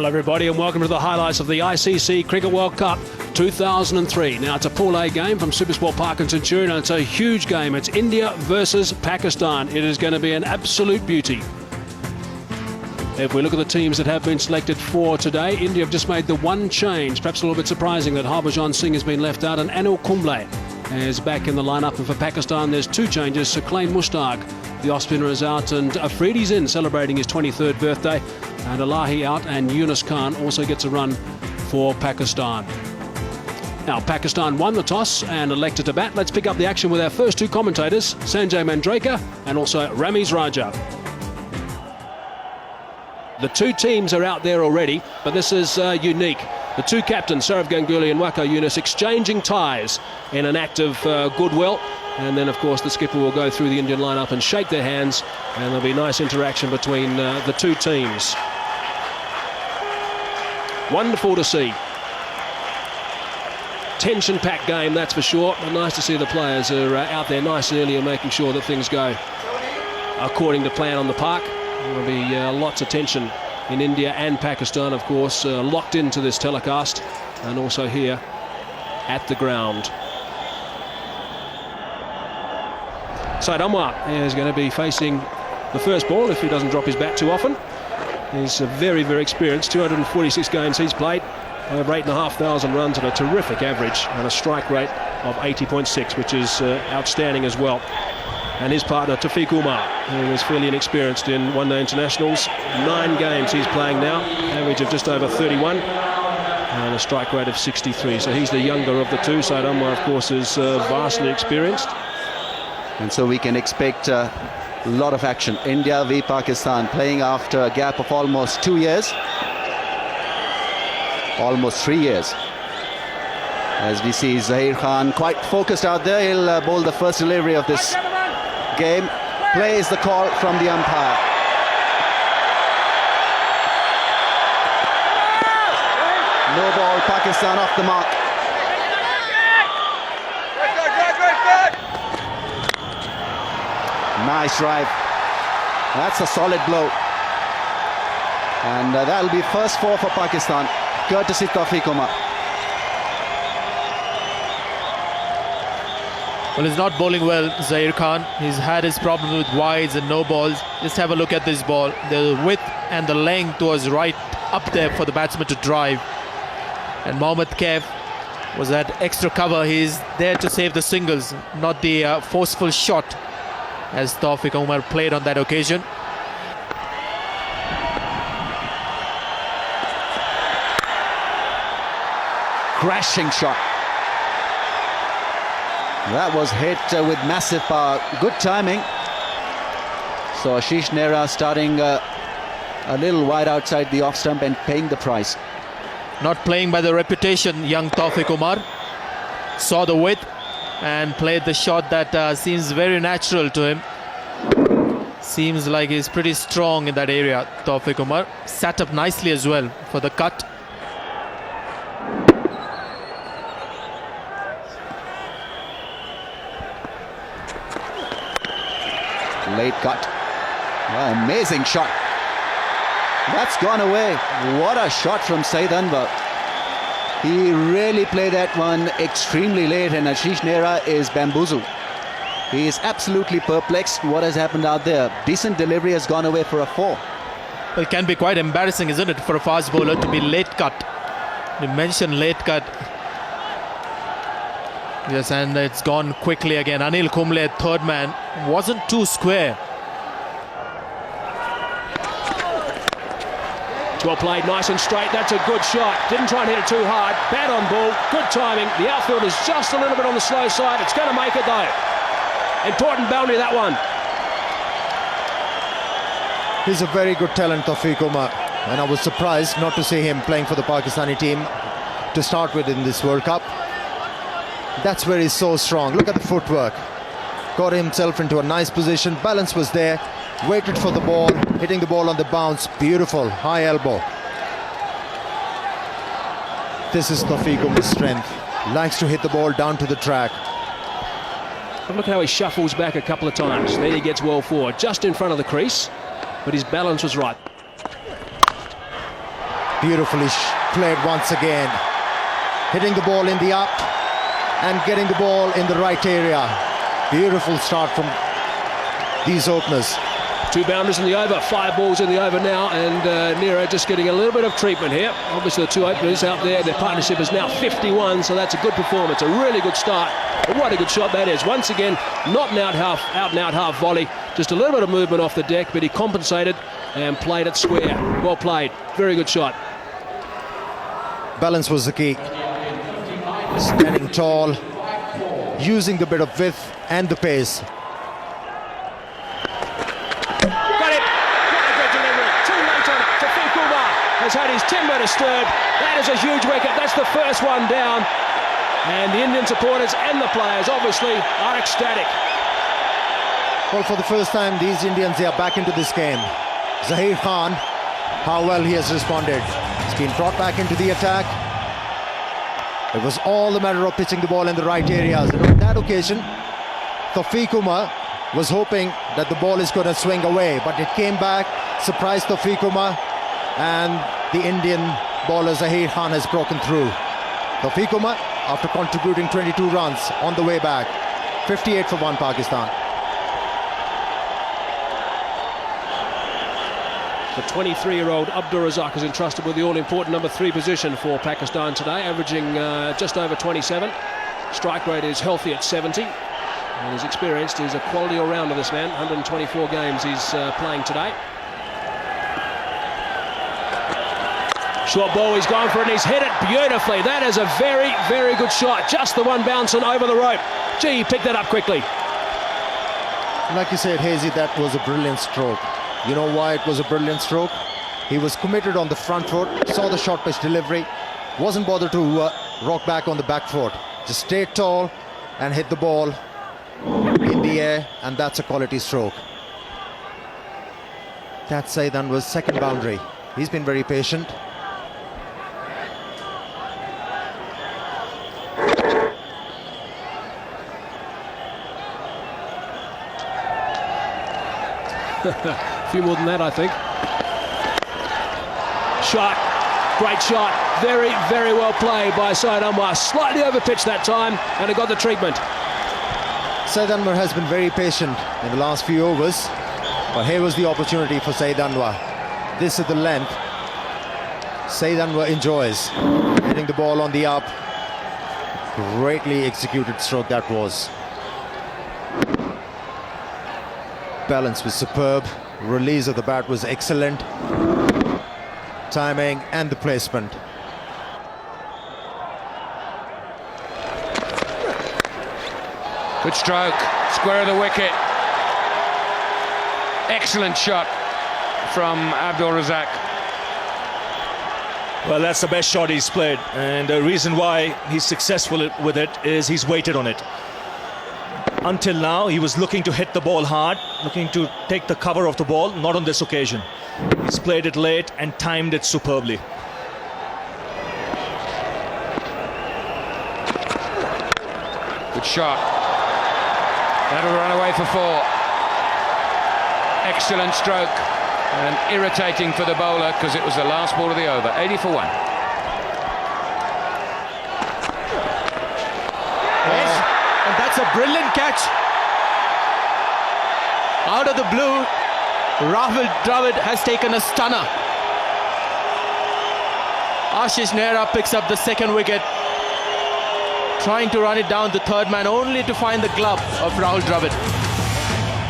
Hello everybody and welcome to the highlights of the ICC Cricket World Cup 2003. Now it's a Pool A game from Supersport Park and Centurion, and it's a huge game. It's India versus Pakistan. It is going to be an absolute beauty. If we look at the teams that have been selected for today, India have just made the one change. Perhaps a little bit surprising that Harbhajan Singh has been left out and Anil Kumble is back in the lineup. And for Pakistan, there's two changes. Suklain Mushtaq, the off spinner, is out, and Afridi's in celebrating his 23rd birthday. And Alahi out, and Yunus Khan also gets a run for Pakistan. Now, Pakistan won the toss and elected to bat. Let's pick up the action with our first two commentators, Sanjay Mandraker and also Ramiz Raja. The two teams are out there already, but this is unique. The two captains, Sourav Ganguly and Waqar Younis, exchanging ties in an act of goodwill. And then, of course, the skipper will go through the Indian lineup and shake their hands, and there'll be nice interaction between the two teams. Wonderful to see. Tension-packed game, that's for sure. But nice to see the players are out there nice and early and making sure that things go according to plan on the park. There will be lots of tension in India and Pakistan, of course, locked into this telecast, and also here at the ground. Said Anwar is going to be facing the first ball if he doesn't drop his bat too often. He's very, very experienced. 246 games he's played, over 8,500 runs and a terrific average, and a strike rate of 80.6, which is outstanding as well. And his partner Taufeeq Umar, who is fairly inexperienced in one-day internationals. 9 games he's playing now, average of just over 31 and a strike rate of 63. So he's the younger of the two. Said Anwar, of course, is vastly experienced. And so we can expect a lot of action. India v Pakistan, playing after a gap of almost 2 years. Almost 3 years. As we see Zaheer Khan quite focused out there. He'll bowl the first delivery of this game. Plays the call from the umpire. No ball, Pakistan off the mark. Nice drive. That's a solid blow. And that'll be first 4 for Pakistan, courtesy Taufeeq Umar. Well, he's not bowling well, Zaheer Khan. He's had his problem with wides and no balls. Just have a look at this ball. The width and the length was right up there for the batsman to drive. And Mohammad Kaif was at extra cover. He's there to save the singles, not the forceful shot, as Taufeeq Umar played on that occasion. Crashing shot. That was hit with massive power. Good timing. So Ashish Nehra starting a little wide outside the off stump and paying the price. Not playing by the reputation, young Taufeeq Umar. Saw the width and played the shot that seems very natural to him. Seems like he's pretty strong in that area, Taufeeq Umar. Sat up nicely as well for the cut. Late cut. Wow, amazing shot. That's gone away. What a shot from Saeed Anwar. He really played that one extremely late, and Ashish Nehra is bamboozled. He is absolutely perplexed what has happened out there. Decent delivery has gone away for a 4. Well, it can be quite embarrassing, isn't it, for a fast bowler to be late cut. You mentioned late cut. Yes, and it's gone quickly again. Anil Kumble, third man, wasn't too square. Well played, nice and straight. That's a good shot. Didn't try and hit it too hard. Bat on ball, good timing. The outfield is just a little bit on the slow side. It's going to make it though. Important boundary, that one. He's a very good talent, Taufeeq Umar, and I was surprised not to see him playing for the Pakistani team to start with in this World Cup. That's where he's so strong. Look at the footwork. Got himself into a nice position. Balance was there. Waited for the ball. Hitting the ball on the bounce. Beautiful. High elbow. This is Taufeeq Umar's strength. Likes to hit the ball down to the track. But look how he shuffles back a couple of times. Then he gets well forward, just in front of the crease. But his balance was right. Beautifully played once again. Hitting the ball in the up and getting the ball in the right area. Beautiful start from these openers. 2 boundaries in the over, 5 balls in the over now, and Nero just getting a little bit of treatment here. Obviously the 2 openers out there, their partnership is now 51, so that's a good performance, a really good start. But what a good shot that is. Once again, not an out and out half volley, just a little bit of movement off the deck, but he compensated and played it square. Well played, very good shot. Balance was the key. Standing tall, using the bit of width and the pace. Has had his timber disturbed. That is a huge wicket. That's the first one down. And the Indian supporters and the players obviously are ecstatic. Well, for the first time, these Indians, they are back into this game. Zaheer Khan, how well he has responded. He's been brought back into the attack. It was all a matter of pitching the ball in the right areas. And on that occasion, Tawfiq Umar was hoping that the ball is going to swing away, but it came back, surprised Tawfiq Umar, and the Indian bowler Zaheer Khan has broken through. Tawfiq Umar, after contributing 22 runs on the way back, 58 for 1 Pakistan. The 23-year-old Abdul Razak is entrusted with the all-important number 3 position for Pakistan today, averaging just over 27. Strike rate is healthy at 70. And he's experienced. He's a quality all-rounder, this man. 124 games he's playing today. Short ball, he's gone for it and he's hit it beautifully. That is a very, very good shot. Just the one bouncing over the rope. Gee, he picked that up quickly. Like you said, Hazy, that was a brilliant stroke. You know why it was a brilliant stroke? He was committed on the front foot, saw the short pitch delivery, wasn't bothered to rock back on the back foot. Just stayed tall and hit the ball in the air, and that's a quality stroke. That Saeed Anwar's second boundary. He's been very patient. A few more than that, I think. Shot, great shot, very, very well played by Saeed Anwar. Slightly overpitched that time, and it got the treatment. Saeed Anwar has been very patient in the last few overs, but here was the opportunity for Saeed Anwar. This is the length Saeed Anwar enjoys, hitting the ball on the up. Greatly executed stroke that was. Balance was superb, release of the bat was excellent, timing and the placement. Good stroke, square of the wicket. Excellent shot from Abdul Razak. Well, that's the best shot he's played, and the reason why he's successful with it is he's waited on it. Until now, he was looking to hit the ball hard, looking to take the cover of the ball, not on this occasion. He's played it late and timed it superbly. Good shot. That'll run away for 4. Excellent stroke, and irritating for the bowler because it was the last ball of the over. 80 for 1. And that's a brilliant catch. Out of the blue, Rahul Dravid has taken a stunner. Ashish Nehra picks up the second wicket, trying to run it down the third man, only to find the glove of Rahul Dravid.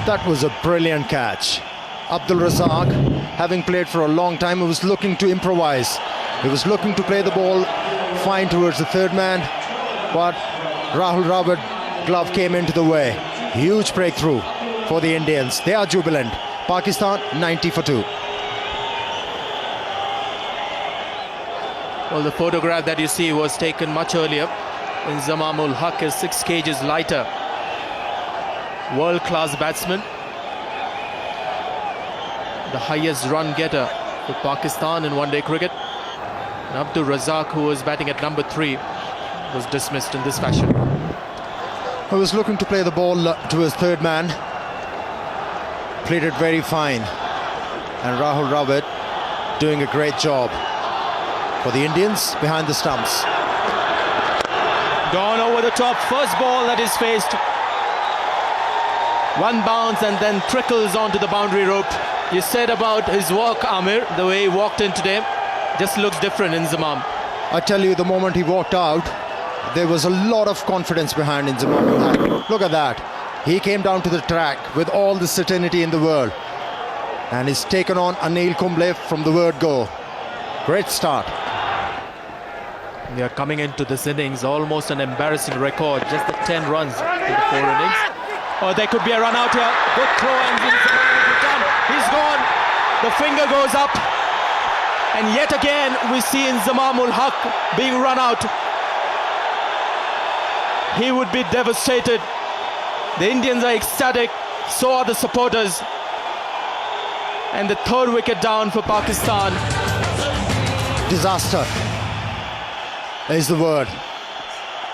That was a brilliant catch. Abdul Razak, having played for a long time, he was looking to improvise. He was looking to play the ball fine towards the third man, but Rahul Dravid glove came into the way. Huge breakthrough for the Indians. They are jubilant. Pakistan 90 for 2. Well, the photograph that you see was taken much earlier. Inzamamul Haq is 6 kgs lighter. World-class batsman. The highest run getter for Pakistan in one-day cricket. And Abdul Razak, who was batting at number 3, was dismissed in this fashion. He was looking to play the ball to his third man. Played it very fine. And Rahul Dravid doing a great job. for the Indians behind the stumps. Gone over the top. First ball that is faced. One bounce and then trickles onto the boundary rope. You said about his walk, Amir, the way he walked in today, just looks different in Inzamam. I tell you, the moment he walked out, there was a lot of confidence behind Inzamam. Look at that. He came down to the track with all the certainty in the world. And he's taken on Anil Kumble from the word go. Great start. We are coming into this innings, almost an embarrassing record. Just the 10 runs in the 4 innings. Oh, there could be a run out here. Good throw and he's gone. The finger goes up. And yet again, we see Inzamam ul Haq being run out. He would be devastated. The Indians are ecstatic. So are the supporters. And the third wicket down for Pakistan. Disaster is the word.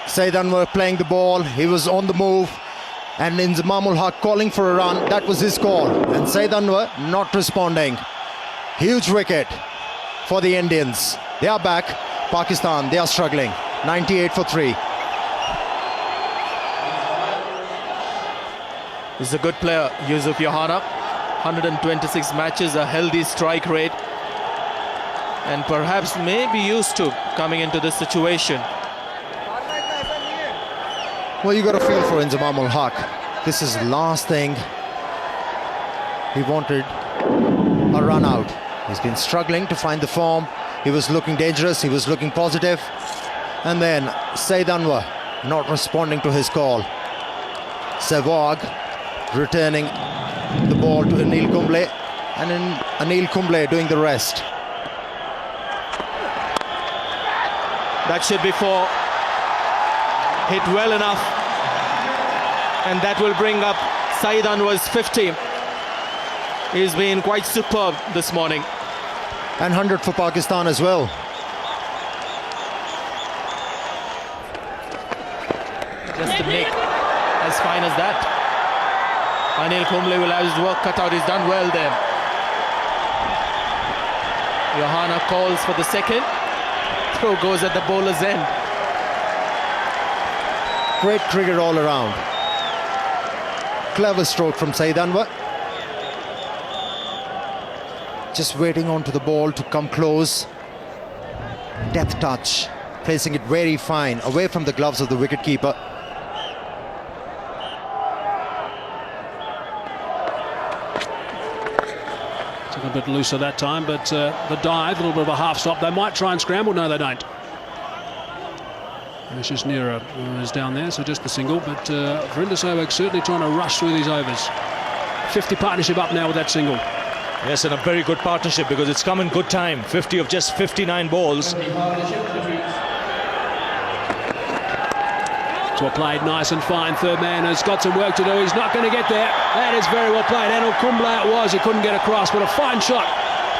Saeed Anwar playing the ball. He was on the move. And Inzamam ul Haq calling for a run. That was his call. And Saeed Anwar not responding. Huge wicket for the Indians. They are back. Pakistan, they are struggling. 98 for 3. He's a good player, Yusuf Yohana. 126 matches, a healthy strike rate. And perhaps may be used to coming into this situation. Well, you got a feel for Inzamam ul Haq. This is the last thing he wanted, a run out. He's been struggling to find the form. He was looking dangerous, he was looking positive. And then Saeed Anwar not responding to his call. Sehwag returning the ball to Anil Kumble, and then Anil Kumble doing the rest. That should be 4. Hit well enough. And that will bring up Saeed Anwar's 50. He's been quite superb this morning. And 100 for Pakistan as well. Just a nick, as fine as that. Anil Kumble will have his work cut out. He's done well there. Yohana calls for the second. Throw goes at the bowler's end. Great cricket all around. Clever stroke from Saeed Anwar. Just waiting onto the ball to come close. Death touch. Placing it very fine, away from the gloves of the wicketkeeper. Took a bit looser that time, but the dive, a little bit of a half stop. They might try and scramble. No, they don't. And it's just Neera is down there, so just the single. But Verinder Sehwag certainly trying to rush through these overs. 50 partnership up now with that single. Yes, and a very good partnership because it's come in good time. 50 of just 59 balls. Well played, nice and fine. Third man has got some work to do. He's not going to get there. That is very well played. Anil Kumble it was. He couldn't get across, but a fine shot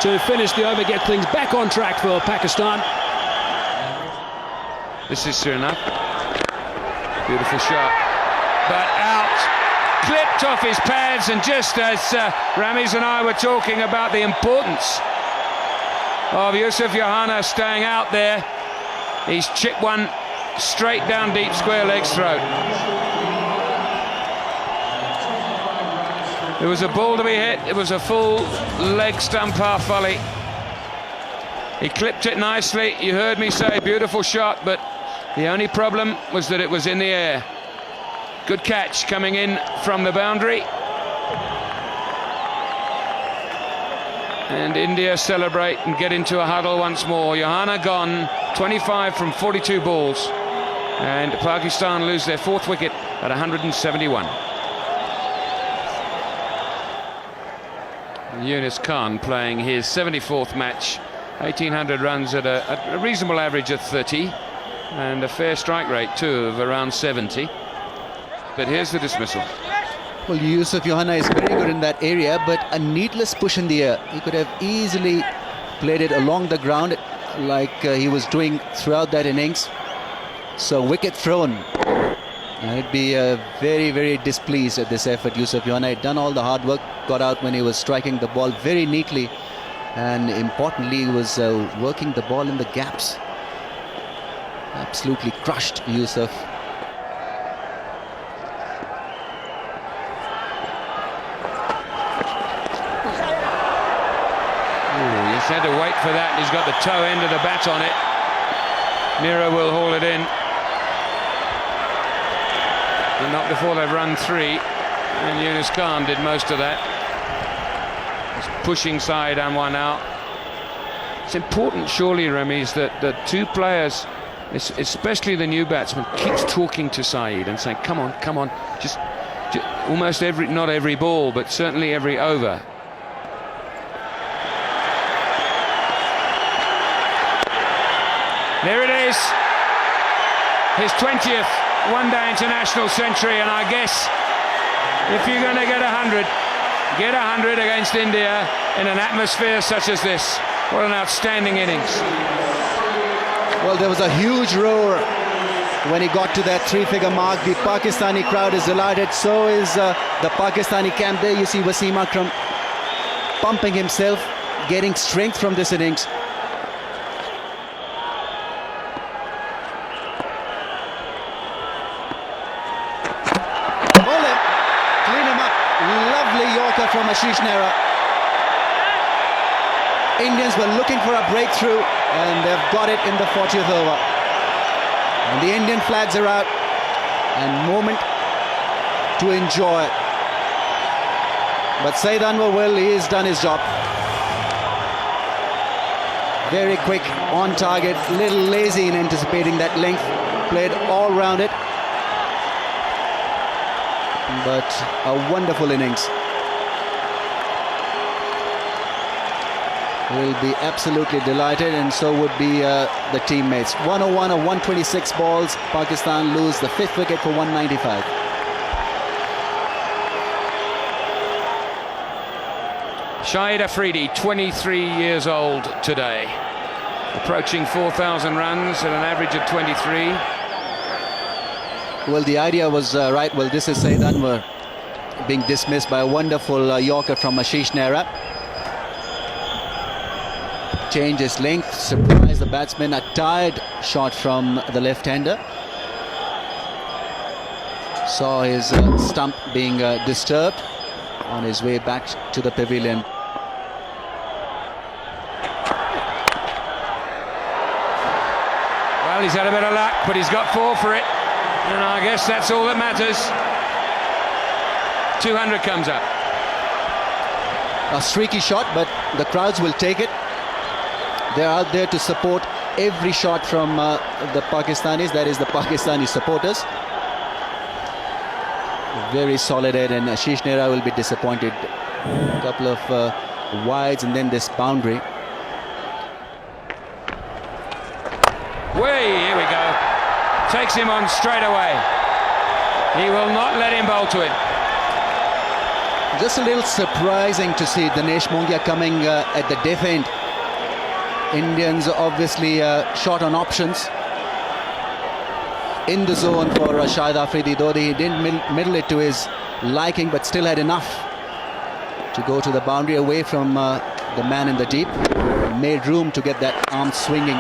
to finish the over, get things back on track for Pakistan. This is soon enough. Beautiful shot. But out. Clipped off his pads, and just as Ramiz and I were talking about the importance of Yusuf Yohana staying out there, he's chipped one straight down deep square leg's throat. It was a ball to be hit. It was a full leg stump half volley. He clipped it nicely. You heard me say beautiful shot, but the only problem was that it was in the air. Good catch coming in from the boundary. And India celebrate and get into a huddle once more. Yohana gone, 25 from 42 balls. And Pakistan lose their 4th wicket at 171. Yunus Khan playing his 74th match. 1,800 runs at a reasonable average of 30. And a fair strike rate too of around 70. But here's the dismissal. Well, Yusuf Yohana is very good in that area, but a needless push in the air. He could have easily played it along the ground like he was doing throughout that innings. So wicket thrown. I'd be very, very displeased at this effort. Yusuf Yohana had done all the hard work, got out when he was striking the ball very neatly, and importantly was working the ball in the gaps. Absolutely crushed Yusuf. He's had to wait for that. He's got the toe end of the bat on it. Mira will haul it in. But not before they've run 3. And Yunus Khan did most of that. He's pushing side and one out. It's important, surely, Ramiz, that the two players, especially the new batsman, keeps talking to Saeed and saying, come on, just almost not every ball, but certainly every over. There it is, his 20th one-day international century, and I guess if you're going to get 100, get 100 against India in an atmosphere such as this. What an outstanding innings. Well, there was a huge roar when he got to that 3-figure mark. The Pakistani crowd is delighted, so is the Pakistani camp. There you see Wasim Akram pumping himself, getting strength from this innings. From Ashish Nehra. Indians were looking for a breakthrough and they've got it in the 40th over. And the Indian flags are out and moment to enjoy. But Saeed Anwar will, he has done his job. Very quick, on target, little lazy in anticipating that length. Played all round it. But a wonderful innings. Will be absolutely delighted, and so would be the teammates. 101 of 126 balls. Pakistan lose the 5th wicket for 195. Shahid Afridi, 23 years old today, approaching 4,000 runs at an average of 23. Well, the idea was right. Well, this is Saeed Anwar being dismissed by a wonderful Yorker from Ashish Nehra. Change his length, surprise the batsman. A tired shot from the left-hander. Saw his stump being disturbed on his way back to the pavilion. Well, he's had a bit of luck, but he's got 4 for it. And I guess that's all that matters. 200 comes up. A streaky shot, but the crowds will take it. They're out there to support every shot from the Pakistanis, that is the Pakistani supporters. Very solid head, and Ashish Nehra will be disappointed. A couple of wides and then this boundary. Way, here we go. Takes him on straight away. He will not let him bowl to it. Just a little surprising to see Dinesh Mongia coming at the death end. Indians obviously short on options in the zone for Shahid Afridi, though he didn't middle it to his liking, but still had enough to go to the boundary away from the man in the deep. Made room to get that arm swinging.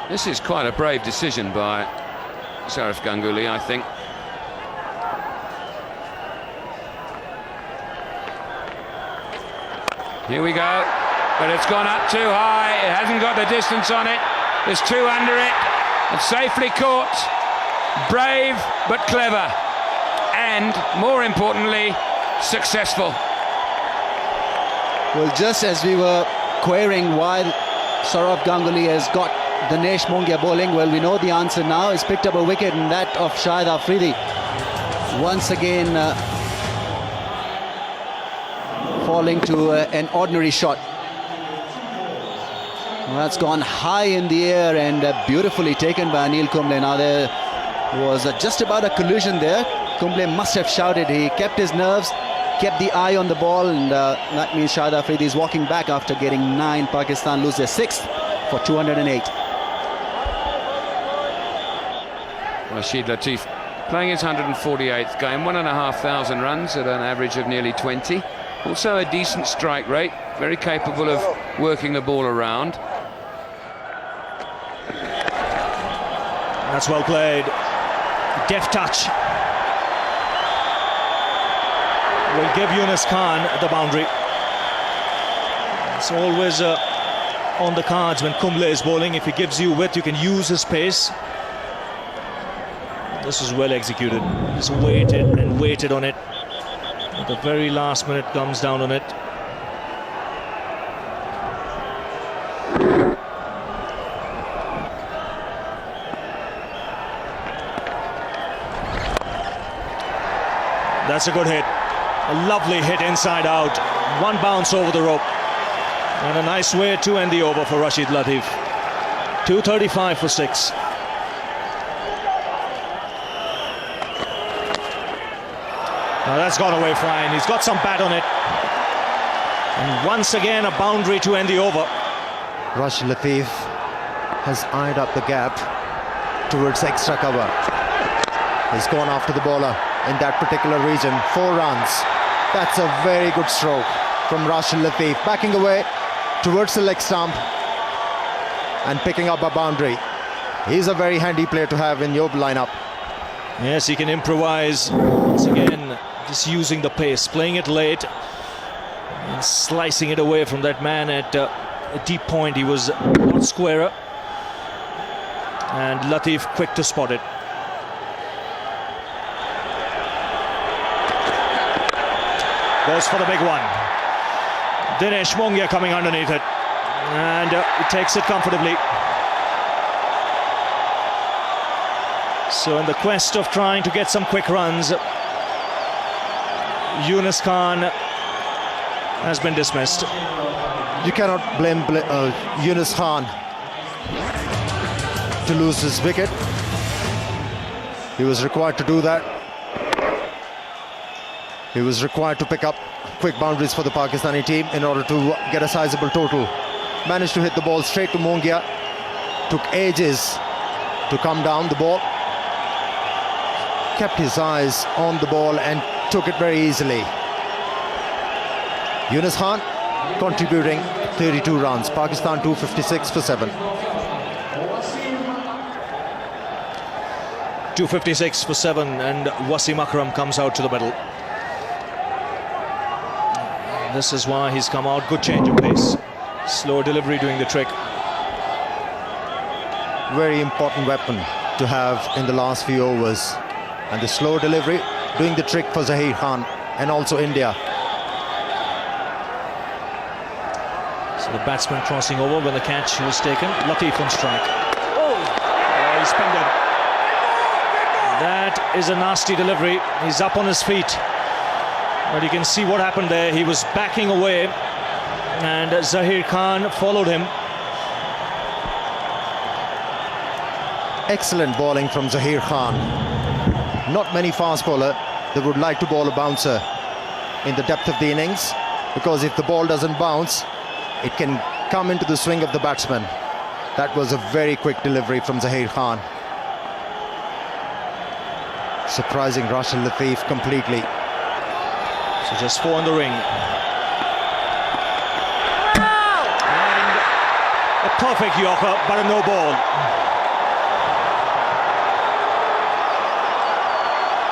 This is quite a brave decision by Sourav Ganguly, I think. Here we go, but it's gone up too high. It hasn't got the distance on it. There's 2 under it. It's safely caught. Brave but clever, and more importantly, successful. Well, just as we were querying why Sourav Ganguly has got Dinesh Mongia bowling, well, we know the answer now. He's picked up a wicket, and that of Shahid Afridi. Once again, falling to an ordinary shot. Well, that's gone high in the air and beautifully taken by Anil Kumble. Now there was just about a collision there. Kumble must have shouted. He kept his nerves, kept the eye on the ball, and that means Shahid Afridi is walking back after getting 9. Pakistan lose their 6th for 208. Rashid Latif playing his 148th game, 1,500 runs at an average of nearly 20. Also a decent strike rate, very capable of working the ball around. That's well played. Deft touch. Will give Yunus Khan the boundary. It's always on the cards when Kumble is bowling. If he gives you width, you can use his pace. This was well executed. Just waited and waited on it. At the very last minute comes down on it. That's a good hit. A lovely hit inside out. One bounce over the rope. And a nice way to end the over for Rashid Latif. 235 for 6. Now that's gone away fine. He's got some bat on it. And once again a boundary to end the over. Rashid Latif has eyed up the gap towards extra cover. He's gone after the bowler in that particular region. 4 runs. That's a very good stroke from Rashid Latif. Backing away towards the leg stump and picking up a boundary. He's a very handy player to have in your lineup. Yes, he can improvise. Once again, just using the pace, playing it late and slicing it away from that man at a deep point. He was not squarer. And Latif quick to spot it. Goes for the big one. Dinesh Mongia coming underneath it. And he takes it comfortably. So in the quest of trying to get some quick runs, Yunus Khan has been dismissed. You cannot blame Yunus Khan to lose his wicket. He was required to do that. He was required to pick up quick boundaries for the Pakistani team in order to get a sizable total. Managed to hit the ball straight to Mongia. Took ages to come down the ball. Kept his eyes on the ball and took it very easily. Yunus Khan contributing 32 runs. Pakistan 256 for 7. 256 for 7, and Wasim Akram comes out to the middle. This is why he's come out. Good change of pace. Slow delivery doing the trick. Very important weapon to have in the last few overs. And the slow delivery doing the trick for Zaheer Khan and also India. So the batsman crossing over when the catch was taken. Latif on strike. Oh, he's pinned him. That is a nasty delivery. He's up on his feet. But you can see what happened there. He was backing away and Zaheer Khan followed him. Excellent bowling from Zaheer Khan. Not many fast bowler that would like to bowl a bouncer in the depth of the innings, because if the ball doesn't bounce, it can come into the swing of the batsman. That was a very quick delivery from Zaheer Khan. Surprising Rashid Latif completely. So just 4 on the ring. And a perfect Yorker, but a no ball.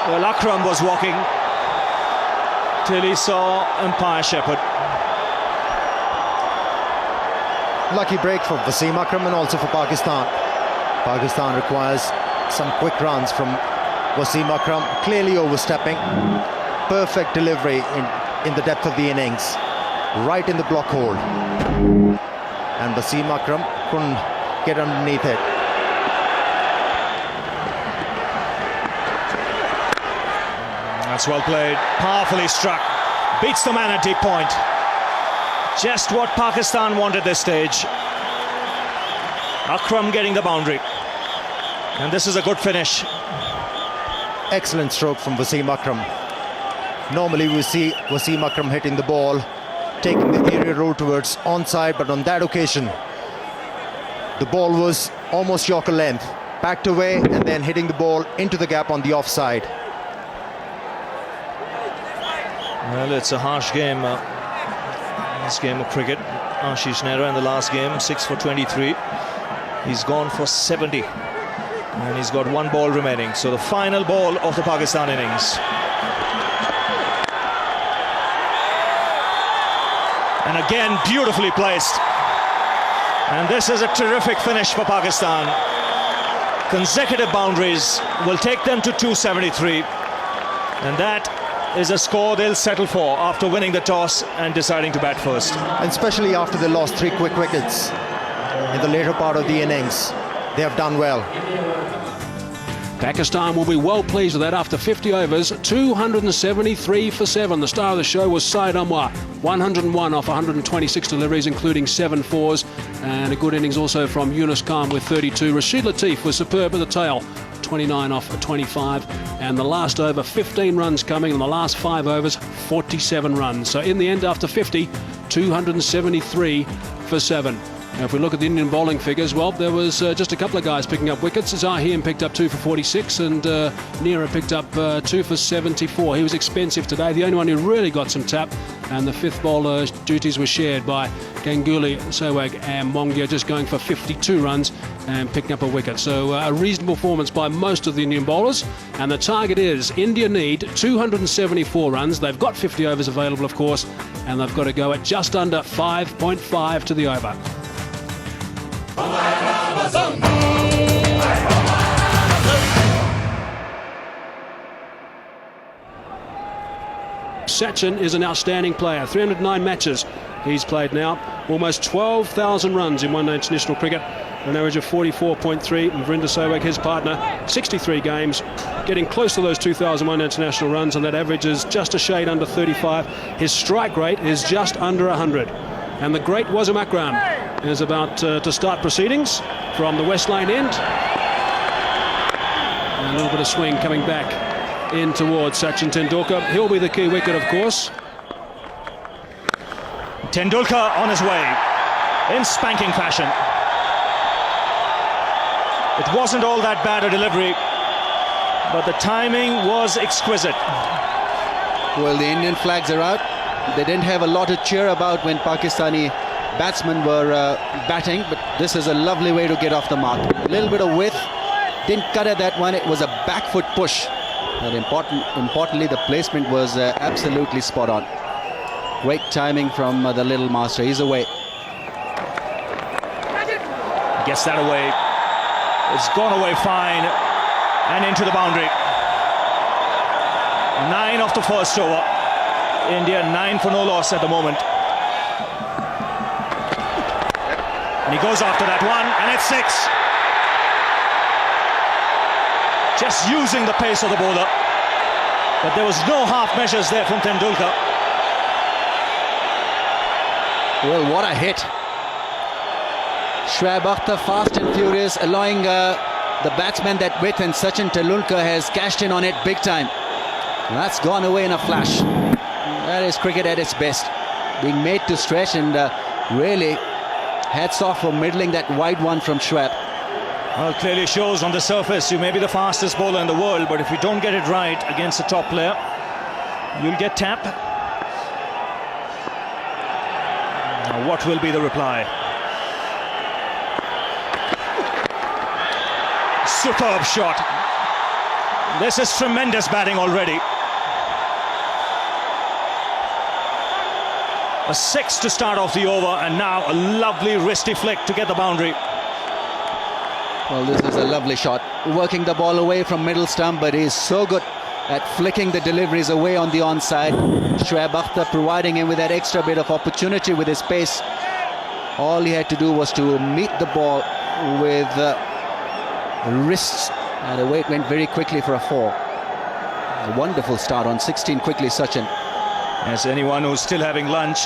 Well, Akram was walking till he saw umpire Shepherd. Lucky break for Wasim Akram and also for Pakistan. Pakistan requires some quick runs from Wasim Akram, clearly overstepping. Perfect delivery in the depth of the innings, right in the block hole. And Wasim Akram couldn't get underneath it. That's well played, powerfully struck, beats the man at deep point. Just what Pakistan wanted this stage. Akram getting the boundary. And this is a good finish. Excellent stroke from Wasim Akram. Normally we see Wasim Akram hitting the ball, taking the area roll towards onside, but on that occasion, the ball was almost Yorker length backed away and then hitting the ball into the gap on the offside. Well, it's a harsh game. This game of cricket. Ashish Nehra in the last game, 6 for 23. He's gone for 70. And he's got one ball remaining. So the final ball of the Pakistan innings. And again, beautifully placed. And this is a terrific finish for Pakistan. Consecutive boundaries will take them to 273. And that is a score they'll settle for after winning the toss and deciding to bat first. And especially after they lost 3 quick wickets in the later part of the innings. They have done well. Pakistan will be well pleased with that after 50 overs, 273 for 7. The star of the show was Syed Anwar, 101 off 126 deliveries, including 7 fours, and a good innings also from Yunus Khan with 32. Rashid Latif was superb at the tail, 29 off 25, and the last over 15 runs coming, and the last 5 overs 47 runs. So in the end, after 50, 273 for 7. Now, if we look at the Indian bowling figures, well, there was just a couple of guys picking up wickets. Zaheem picked up 2 for 46 and Nehra picked up 2 for 74. He was expensive today, the only one who really got some tap, and the 5th bowler duties were shared by Ganguly, Sehwag and Mongia, just going for 52 runs and picking up a wicket. So a reasonable performance by most of the Indian bowlers, and the target is India need 274 runs. They've got 50 overs available, of course, and they've got to go at just under 5.5 to the over. Sachin is an outstanding player. 309 matches he's played now. Almost 12,000 runs in one-day international cricket. An average of 44.3. And Vrinder Sehwag, his partner, 63 games. Getting close to those 2,000 one-day international runs, and that average is just a shade under 35. His strike rate is just under 100. And the great Wasim Akram is about to start proceedings from the West Lane end. And a little bit of swing coming back in towards Sachin Tendulkar. He'll be the key wicket, of course. Tendulkar on his way in spanking fashion. It wasn't all that bad a delivery, but the timing was exquisite. Well, the Indian flags are out. They didn't have a lot to cheer about when Pakistani batsmen were batting, but this is a lovely way to get off the mark. A little bit of width, didn't cut at that one. It was a back foot push, but importantly the placement was absolutely spot on. Great timing from the little master. He's away. Gets that away. It's gone away fine and into the boundary. 9 off the first over. India 9 for no loss at the moment. And he goes after that one, and it's 6. Just using the pace of the bowler. But there was no half measures there from Tendulkar. Well, what a hit. Shoaib Akhtar fast and furious, allowing the batsman that width, and Sachin Tendulkar has cashed in on it big time. And that's gone away in a flash. That is cricket at its best. Being made to stretch, and really hats off for middling that wide one from Shoaib. Well, it clearly shows on the surface you may be the fastest bowler in the world, but if you don't get it right against a top player, you'll get tap. Now, what will be the reply? Superb shot. This is tremendous batting already. A 6 to start off the over, and now a lovely wristy flick to get the boundary. Well, this is a lovely shot. Working the ball away from middle stump, but he's so good at flicking the deliveries away on the onside. Shoaib Akhtar providing him with that extra bit of opportunity with his pace. All he had to do was to meet the ball with wrists, and away it went very quickly for a 4. A wonderful start on 16 quickly, Sachin. As anyone who's still having lunch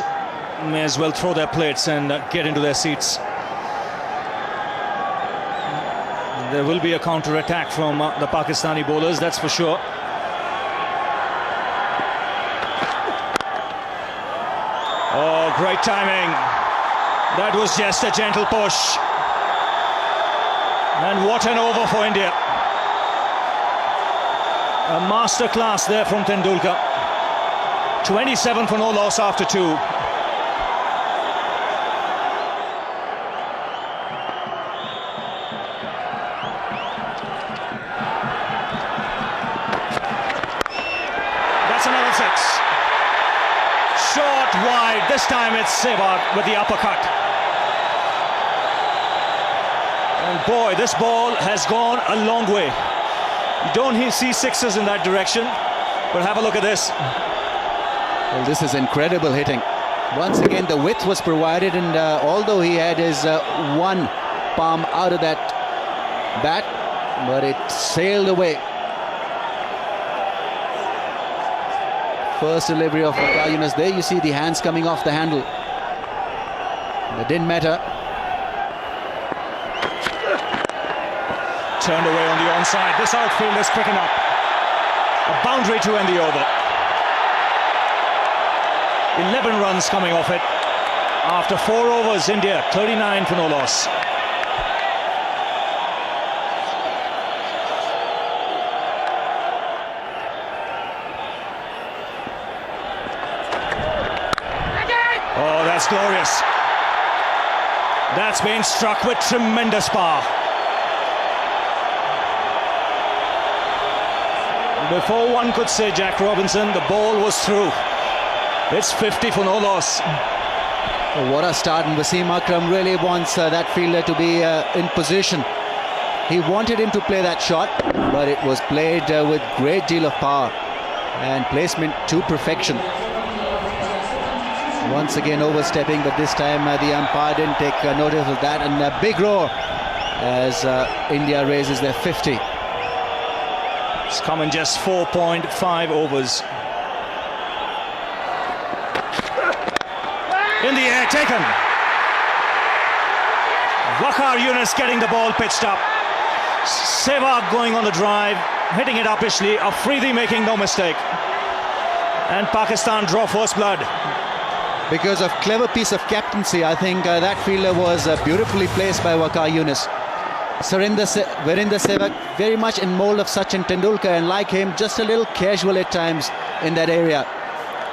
may as well throw their plates and get into their seats. There will be a counter-attack from the Pakistani bowlers, that's for sure. Oh, great timing. That was just a gentle push. And what an over for India. A masterclass there from Tendulkar. 27 for no loss after 2. That's another 6. Short, wide. This time it's Sehwag with the uppercut. And boy, this ball has gone a long way. You don't see sixes in that direction, but have a look at this. Well, this is incredible hitting. Once again, the width was provided, and although he had his one palm out of that bat, but it sailed away. First delivery of Waqar Younis. There you see the hands coming off the handle. It didn't matter. Turned away on the onside. This outfield is quick enough. A boundary to end the over. 11 runs coming off it. After 4 overs, India 39 for no loss. Oh, that's glorious. That's been struck with tremendous power. Before one could say Jack Robinson, the ball was through. It's 50 for no loss. Oh, what a start, and Wasim Akram really wants that fielder to be in position. He wanted him to play that shot, but it was played with great deal of power and placement to perfection. Once again overstepping, but this time the umpire didn't take notice of that, and a big roar as India raises their 50. It's come in just 4.5 overs. In the air, taken. Waqar Younis getting the ball pitched up. Sehwag going on the drive, hitting it uppishly. Afridi making no mistake. And Pakistan draw first blood. Because of clever piece of captaincy, I think that fielder was beautifully placed by Waqar Younis. Virender Sehwag very much in mold of Sachin Tendulkar, and like him, just a little casual at times in that area.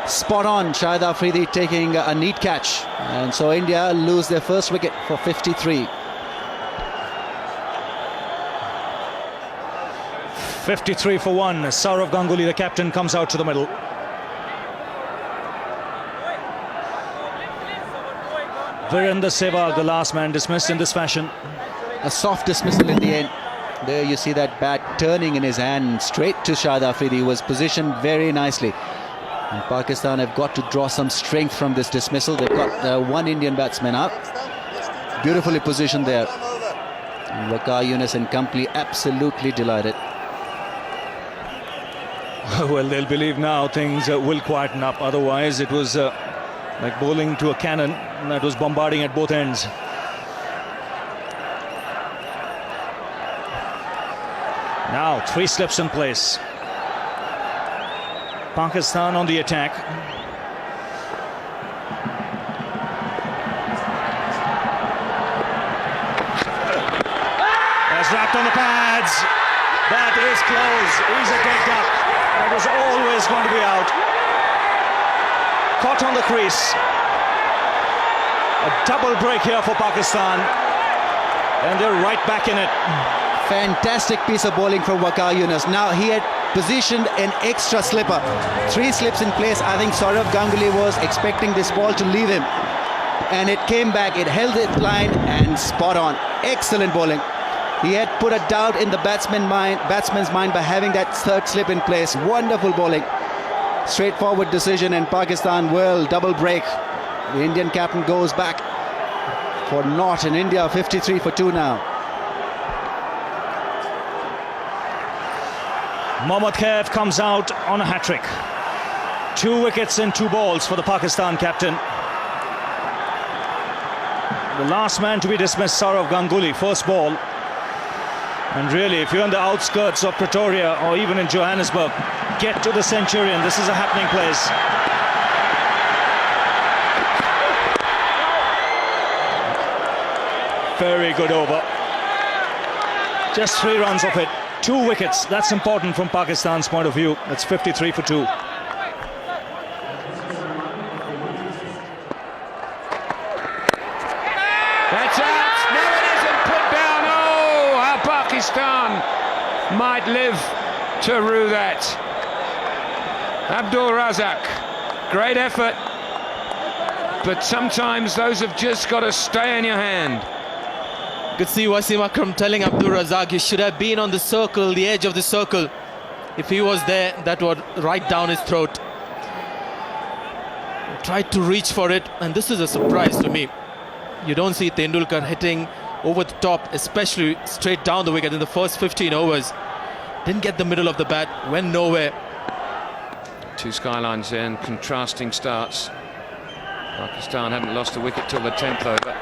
Spot on, Shahid Afridi taking a neat catch, and so India lose their first wicket for 53. 53 for 1. Sourav Ganguly, the captain, comes out to the middle. Virender Sehwag, the last man, dismissed in this fashion. A soft dismissal in the end. There you see that bat turning in his hand straight to Shahid Afridi. He was positioned very nicely. And Pakistan have got to draw some strength from this dismissal. They've got one Indian batsman out. Beautifully positioned there. And Waqar Younis and company absolutely delighted. Well, they'll believe now things will quieten up. Otherwise, it was like bowling to a cannon that was bombarding at both ends. Now 3 slips in place. Pakistan on the attack. That's wrapped on the pads. That is close. He's a dead duck. That was always going to be out. Caught on the crease. A double break here for Pakistan. And they're right back in it. Fantastic piece of bowling from Waqar Younis. Now he had positioned an extra slipper. 3 slips in place. I think Sourav Ganguly was expecting this ball to leave him, and it came back. It held its line and spot on. Excellent bowling. He had put a doubt in the batsman's mind by having that 3rd slip in place. Wonderful bowling. Straightforward decision, and Pakistan will double break. The Indian captain goes back for naught, in India 53 for 2 now. Mohammad Khaif comes out on a hat-trick. 2 wickets and 2 balls for the Pakistan captain. The last man to be dismissed, Sourav Ganguly, first ball. And really, if you're on the outskirts of Pretoria or even in Johannesburg, get to the Centurion. This is a happening place. Very good over. Just 3 runs of it. 2 wickets. That's important from Pakistan's point of view. That's 53 for 2. That's out. No, it isn't put down. Oh, how Pakistan might live to rue that. Abdul Razak, great effort, but sometimes those have just got to stay in your hand. You could see Wasim Akram telling Abdul Razak he should have been on the circle, the edge of the circle. If he was there, that would right down his throat. Tried to reach for it, and this is a surprise to me. You don't see Tendulkar hitting over the top, especially straight down the wicket in the first 15 overs. Didn't get the middle of the bat, went nowhere. 2 skylines there and contrasting starts. Pakistan hadn't lost a wicket till the 10th over.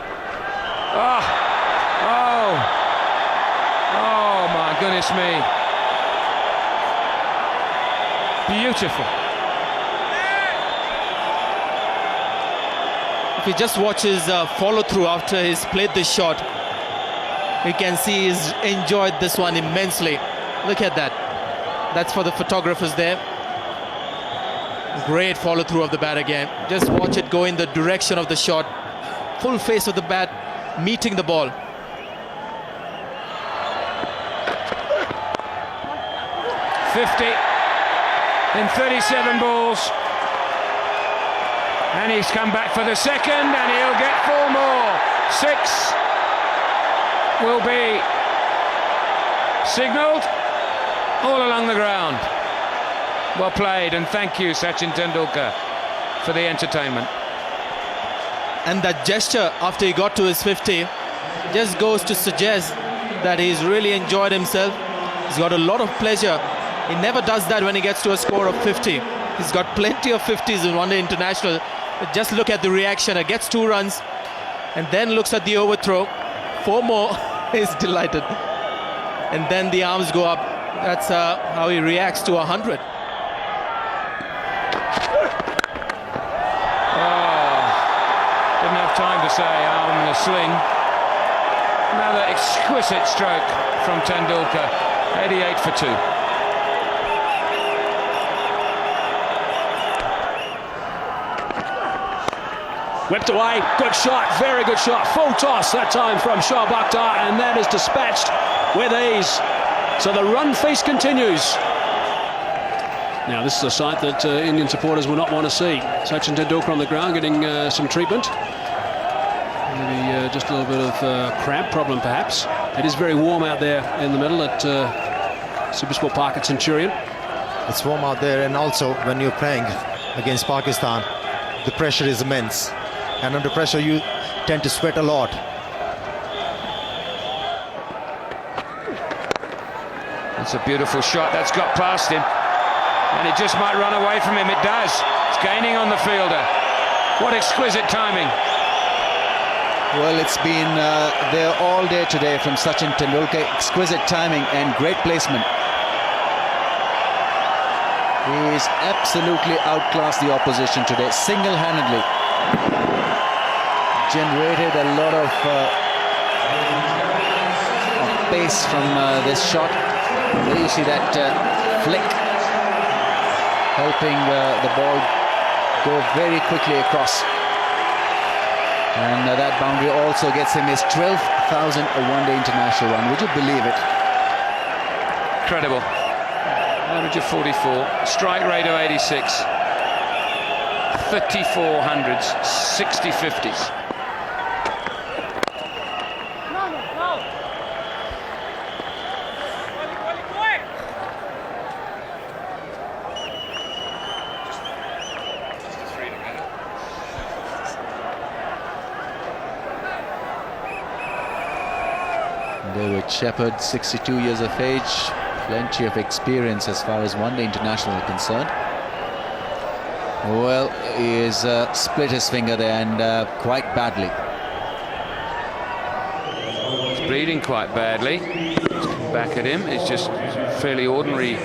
Oh my goodness me. Beautiful. If you just watch his follow-through after he's played this shot, you can see he's enjoyed this one immensely. Look at that. That's for the photographers there. Great follow-through of the bat again. Just watch it go in the direction of the shot. Full face of the bat, meeting the ball. .50 in 37 balls. And he's come back for the second, and he'll get 4 more. 6 will be signalled all along the ground. Well played, and thank you, Sachin Tendulkar, for the entertainment. And that gesture after he got to his 50 just goes to suggest that he's really enjoyed himself. He's got a lot of pleasure. He never does that when he gets to a score of 50. He's got plenty of 50s in one-day international. But just look at the reaction. It gets 2 runs and then looks at the overthrow. 4 more. He's delighted. And then the arms go up. That's how he reacts to 100. Didn't have time to say arm in a sling. Another exquisite stroke from Tendulkar. 88 for 2. Whipped away, good shot, very good shot. Full toss that time from Shoaib Akhtar, and that is dispatched with ease. So the run feast continues. Now this is a sight that Indian supporters will not want to see. Sachin Tendulkar on the ground getting some treatment. Maybe just a little bit of cramp problem perhaps. It is very warm out there in the middle at Supersport Park at Centurion. It's warm out there, and also when you're playing against Pakistan, the pressure is immense. And under pressure, you tend to sweat a lot. That's a beautiful shot. That's got past him. And it just might run away from him. It does. It's gaining on the fielder. What exquisite timing. Well, it's been there all day today from Sachin Tendulkar. Exquisite timing and great placement. He's absolutely outclassed the opposition today, single-handedly. Generated a lot of pace from this shot. There you see that flick, helping the ball go very quickly across. And that boundary also gets him his 12,000 one-day international run. Would you believe it? Incredible. Average of 44, strike rate of 86, 34 hundreds, 60 50s. David Shepherd, 62 years of age, plenty of experience as far as one-day international are concerned. Well, he has split his finger there, and quite badly. He's bleeding quite badly. Back at him. It's just a fairly ordinary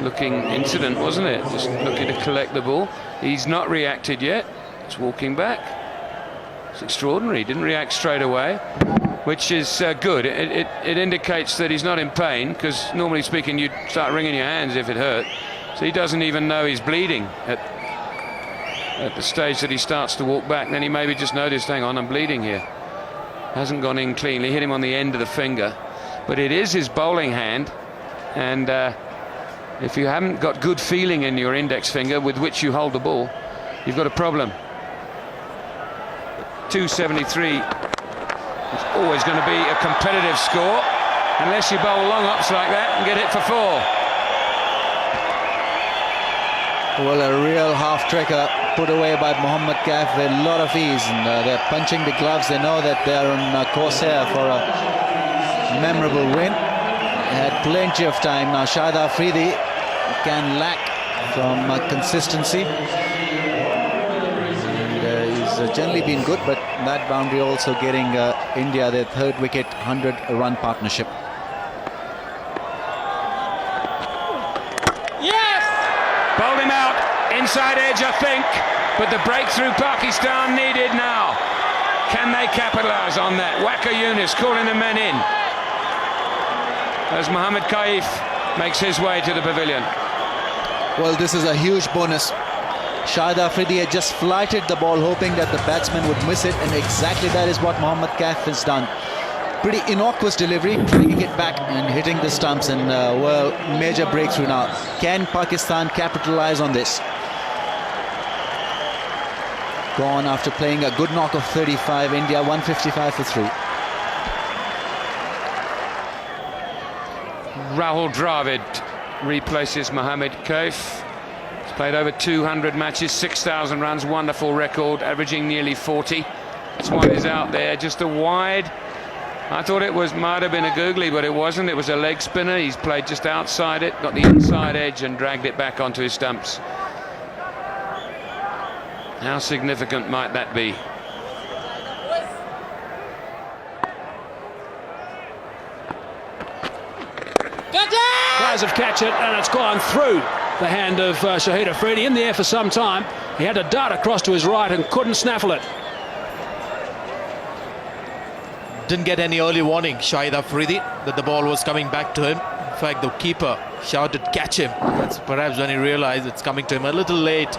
looking incident, wasn't it? Just looking to collect the ball. He's not reacted yet. It's walking back. It's extraordinary. He didn't react straight away, which is good. It indicates that he's not in pain, because normally speaking you'd start wringing your hands if it hurt. So he doesn't even know he's bleeding at the stage that he starts to walk back. Then he maybe just noticed, hang on, I'm bleeding here. Hasn't gone in cleanly, hit him on the end of the finger. But it is his bowling hand, and if you haven't got good feeling in your index finger with which you hold the ball, you've got a problem. 273 is always going to be a competitive score, unless you bowl long ups like that and get it for 4. Well, a real half-tricker put away by Mohammad Kaif with a lot of ease, and they're punching the gloves. They know that they're on course here for a memorable win. They had plenty of time. Now Shahid Afridi can lack from consistency. And, he's generally been good, but that boundary also getting India their third wicket, 100-run partnership. Bowled him out, inside edge I think, but the breakthrough Pakistan needed now. Can they capitalise on that? Waqar Younis calling the men in as Mohammad Kaif makes his way to the pavilion. Well, this is a huge bonus. Shahid Afridi had just flighted the ball, hoping that the batsman would miss it, and exactly that is what Mohammad Kaif has done. Pretty innocuous delivery, bringing it back and hitting the stumps, and well, major breakthrough now. Can Pakistan capitalise on this? Gone after playing a good knock of 35. India 155 for 3. Rahul Dravid replaces Mohammad Kaif. He's played over 200 matches, 6,000 runs, wonderful record, averaging nearly 40. That's why he's out there, just a wide. I thought it might have been a googly, but it wasn't. It was a leg spinner. He's played just outside it, got the inside edge and dragged it back onto his stumps. How significant might that be? Players have catch it, and it's gone through the hand of Shahid Afridi. In the air for some time. He had to dart across to his right and couldn't snaffle it. Didn't get any early warning, Shahid Afridi, that the ball was coming back to him. In fact, the keeper shouted, catch him. That's perhaps when he realized it's coming to him a little late.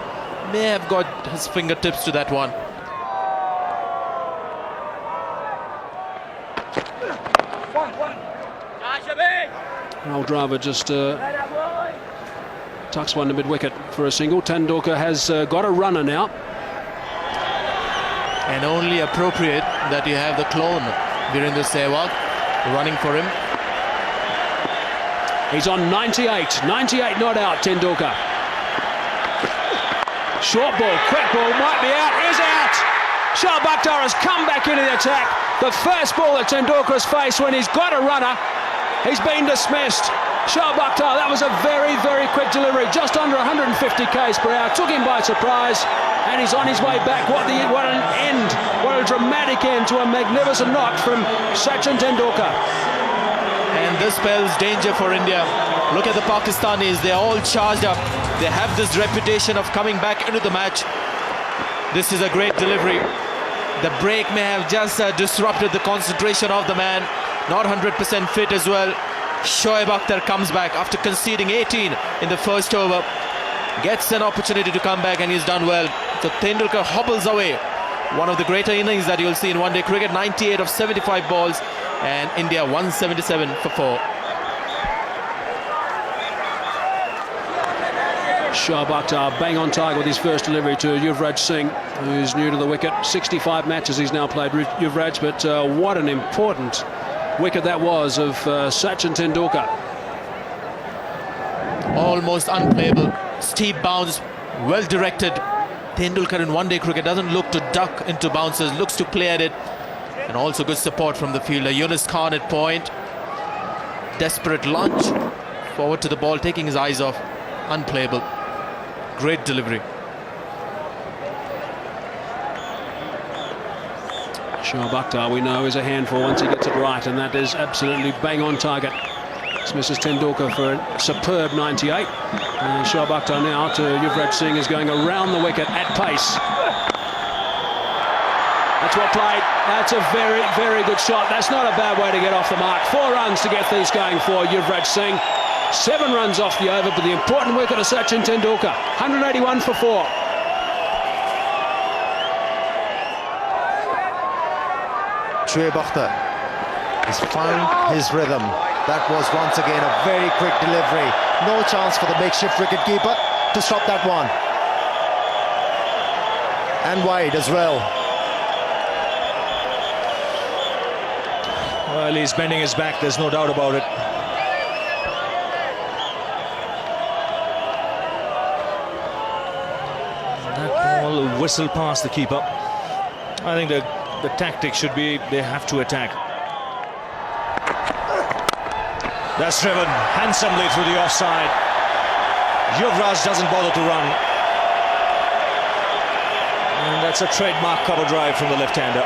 May have got his fingertips to that one. Rahul Dravid just tucks one to mid-wicket for a single. Tendulkar has got a runner now. And only appropriate that you have the clone, Virendra Sehwag, running for him. He's on 98. 98 not out, Tendulkar. Short ball, quick ball, might be out, is out! Shoaib Akhtar has come back into the attack. The first ball that Tendulkar has faced when he's got a runner, he's been dismissed. Shoaib Akhtar, that was a very, very quick delivery, just under 150 k's per hour, took him by surprise, and he's on his way back. What an end, what a dramatic end to a magnificent knock from Sachin Tendulkar. And this spells danger for India. Look at the Pakistanis, they're all charged up. They have this reputation of coming back into the match. This is a great delivery. The break may have just disrupted the concentration of the man. Not 100% fit as well. Shoaib Akhtar comes back after conceding 18 in the first over. Gets an opportunity to come back, and he's done well. So Tendulkar hobbles away. One of the greater innings that you'll see in one-day cricket. 98 of 75 balls, and India 177 for 4. Shoaib Akhtar bang on target with his first delivery to Yuvraj Singh, who's new to the wicket. 65 matches he's now played, Yuvraj, but what an important wicket that was of Sachin Tendulkar. Almost unplayable. Steep bounce, well directed. Tendulkar in one-day cricket doesn't look to duck into bounces, looks to play at it. And also good support from the fielder. Yunus Khan at point. Desperate lunge. Forward to the ball, taking his eyes off. Unplayable. Great delivery. Shoaib Akhtar, we know, is a handful once he gets it right, and that is absolutely bang on target. This misses Tendulkar for a superb 98. And Shoaib Akhtar now to Yuvraj Singh is going around the wicket at pace. That's well played. That's a very, very good shot. That's not a bad way to get off the mark. 4 runs to get things going for Yuvraj Singh. 7 runs off the over, but the important wicket of Sachin Tendulkar. 181 for 4. Shoaib Akhtar has found his rhythm. That was once again a very quick delivery. No chance for the makeshift wicketkeeper to stop that one. And wide as well. Well, he's bending his back, there's no doubt about it. That ball whistled past the keeper. I think the tactic should be they have to attack. That's driven handsomely through the offside. Yuvraj doesn't bother to run. And that's a trademark cover drive from the left-hander.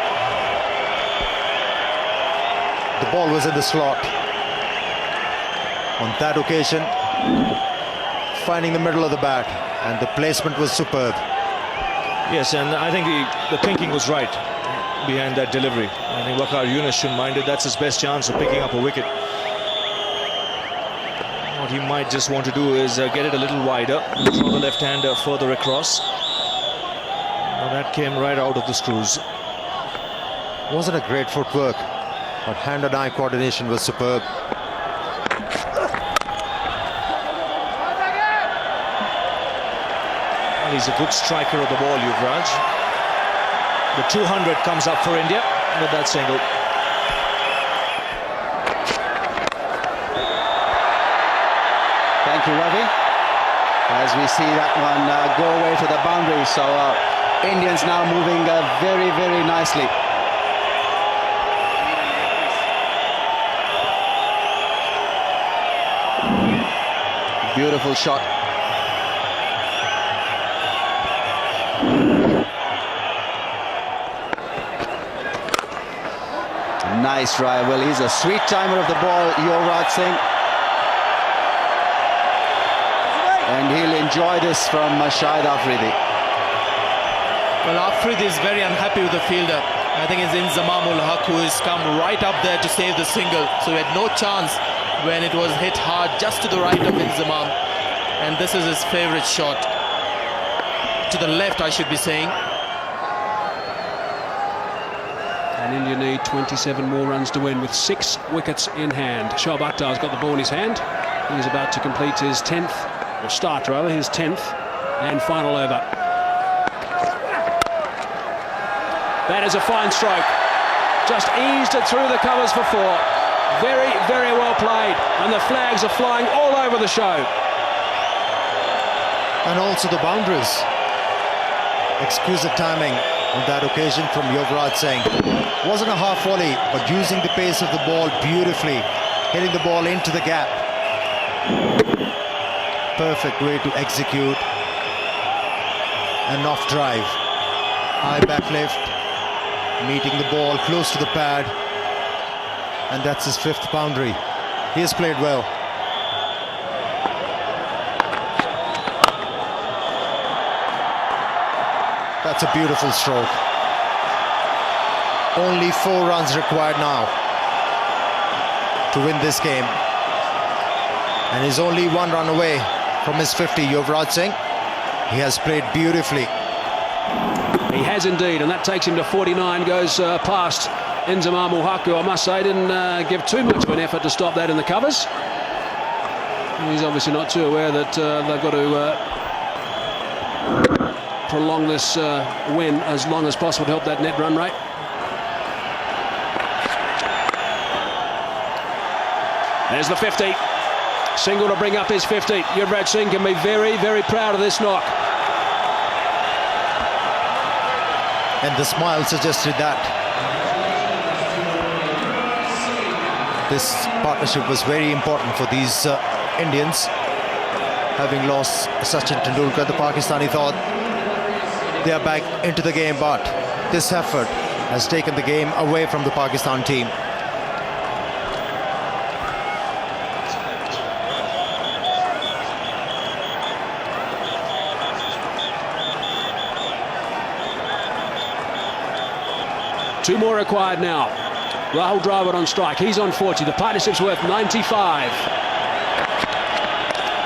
The ball was in the slot. On that occasion, finding the middle of the bat, and the placement was superb. Yes, and I think the thinking was right behind that delivery. I think Waqar Younis shouldn't mind it. That's his best chance of picking up a wicket. What he might just want to do is get it a little wider, throw the left-hander further across. Now that came right out of the screws. Wasn't a great footwork, but hand and eye coordination was superb. Well, he's a good striker of the ball, Yuvraj. The 200 comes up for India with that single. Thank you, Ravi. As we see that one go away to the boundary. So Indians now moving very, very nicely. Beautiful shot. Nice drive. Well, he's a sweet timer of the ball, Yuvraj Singh. And he'll enjoy this from Shahid Afridi. Well, Afridi is very unhappy with the fielder. I think it's Inzamam ul Haq who has come right up there to save the single. So he had no chance when it was hit hard just to the right of Inzamam. And this is his favourite shot. To the left, I should be saying. And India need 27 more runs to win with 6 wickets in hand. Shoaib Akhtar's got the ball in his hand. He's about to complete his 10th, or start rather, his 10th and final over. That is a fine stroke. Just eased it through the covers for 4. Very, very well played. And the flags are flying all over the show. And also the boundaries. Exquisite timing on that occasion from Yuvraj Singh. Wasn't a half volley, but using the pace of the ball beautifully, hitting the ball into the gap. Perfect way to execute an off drive. High back lift, meeting the ball close to the pad, and that's his 5th boundary. He has played well. That's a beautiful stroke. Only 4 runs required now to win this game. And he's only 1 run away from his 50, Yuvraj Singh. He has played beautifully. He has indeed, and that takes him to 49, goes past Inzamam ul Haq, who I must say didn't give too much of an effort to stop that in the covers. He's obviously not too aware that they've got to prolong this win as long as possible to help that net run rate. There's the 50. Single to bring up his 50. Yuvraj Singh can be very, very proud of this knock. And the smile suggested that. This partnership was very important for these Indians. Having lost Sachin Tendulkar, the Pakistani thought they are back into the game, but this effort has taken the game away from the Pakistan team. 2 more required now. Rahul Dravid on strike. He's on 40. The partnership's worth 95.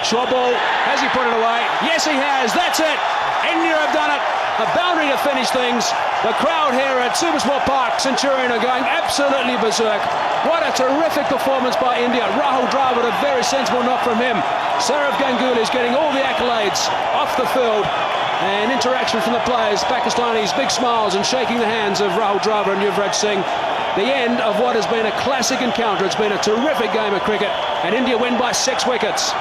Short ball. Has he put it away? Yes, he has. That's it. India have done it. A boundary to finish things. The crowd here at Supersport Park, Centurion, are going absolutely berserk. What a terrific performance by India. Rahul Dravid, a very sensible knock from him. Saurav Ganguly is getting all the accolades off the field. And interaction from the players. Pakistanis, big smiles and shaking the hands of Rahul Dravid and Yuvraj Singh. The end of what has been a classic encounter. It's been a terrific game of cricket, and India win by 6 wickets.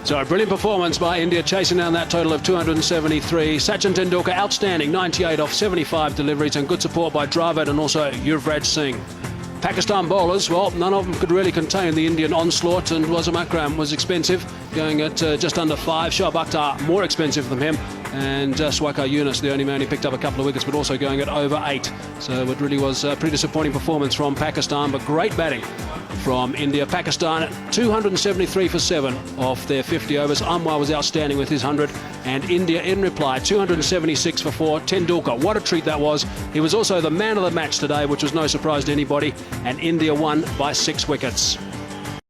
So a brilliant performance by India, chasing down that total of 273. Sachin Tendulkar outstanding, 98 off 75 deliveries, and good support by Dravid and also Yuvraj Singh. Pakistan bowlers, well, none of them could really contain the Indian onslaught, and Wasim Akram was expensive, going at just under 5. Shoaib Akhtar more expensive than him, and Swakar Yunus, the only man who picked up a couple of wickets, but also going at over 8. So it really was a pretty disappointing performance from Pakistan, but great batting from India. Pakistan 273 for 7 off their 50 overs. Anwar was outstanding with his 100, and India in reply 276 for 4. Tendulkar, what a treat that was. He was also the man of the match today, which was no surprise to anybody, and India won by 6 wickets.